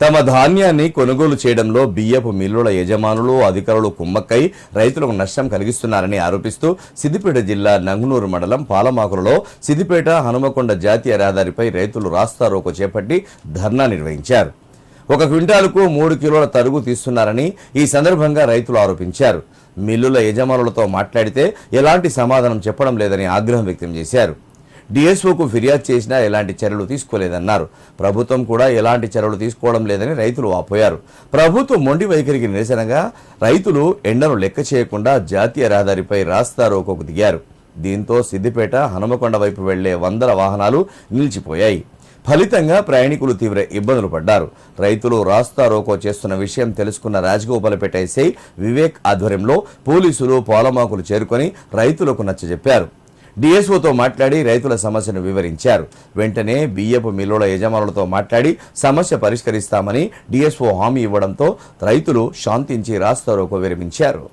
తమ ధాన్యాన్ని కొనుగోలు చేయడంలో బియ్యపు మిల్లుల యజమానులు అధికారులు కుమ్మక్కై రైతులకు నష్టం కలిగిస్తున్నారని ఆరోపిస్తూ సిద్దిపేట జిల్లా నంగునూరు మండలం పాలమాకులలో సిద్దిపేట హనుమకొండ జాతీయ రహదారిపై రైతులు రాస్తారోకో చేపట్టి ధర్నా నిర్వహించారు. 1 క్వింటాలకు 3 కిలోల తరుగు తీస్తున్నారని ఈ సందర్భంగా రైతులు ఆరోపించారు. మిల్లుల యజమానులతో మాట్లాడితే ఎలాంటి సమాధానం చెప్పడం లేదని ఆగ్రహం వ్యక్తం చేశారు. డిఎస్ఓకు ఫిర్యాదు చేసినా ఎలాంటి చర్యలు తీసుకోలేదన్నారు. ప్రభుత్వం కూడా ఎలాంటి చర్యలు తీసుకోవడం లేదని రైతులు వాపోయారు. ప్రభుత్వం మొండి వైఖరికి నిరసనగా రైతులు ఎండను లెక్క చేయకుండా జాతీయ రహదారిపై రాస్తారోకోకు దిగారు. దీంతో సిద్దిపేట హనుమకొండ వైపు వెళ్లే వందల వాహనాలు నిలిచిపోయాయి. ఫలితంగా ప్రయాణికులు తీవ్ర ఇబ్బందులు పడ్డారు. రైతులు రాస్తారోకో చేస్తున్న విషయం తెలుసుకున్న రాజగోపాలపేట ఎస్ఐ వివేక్ ఆధ్వర్యంలో పోలీసులు పాలమాకులు చేరుకొని రైతులకు నచ్చజెప్పారు. డిఎస్ఓతో మాట్లాడి రైతుల సమస్యను వివరించారు. వెంటనే బియ్యపు మిల్లుల యజమానులతో మాట్లాడి సమస్య పరిష్కరిస్తామని డిఎస్ఓ హామీ ఇవ్వడంతో రైతులు శాంతించి రాస్తారోకో విరమించారు.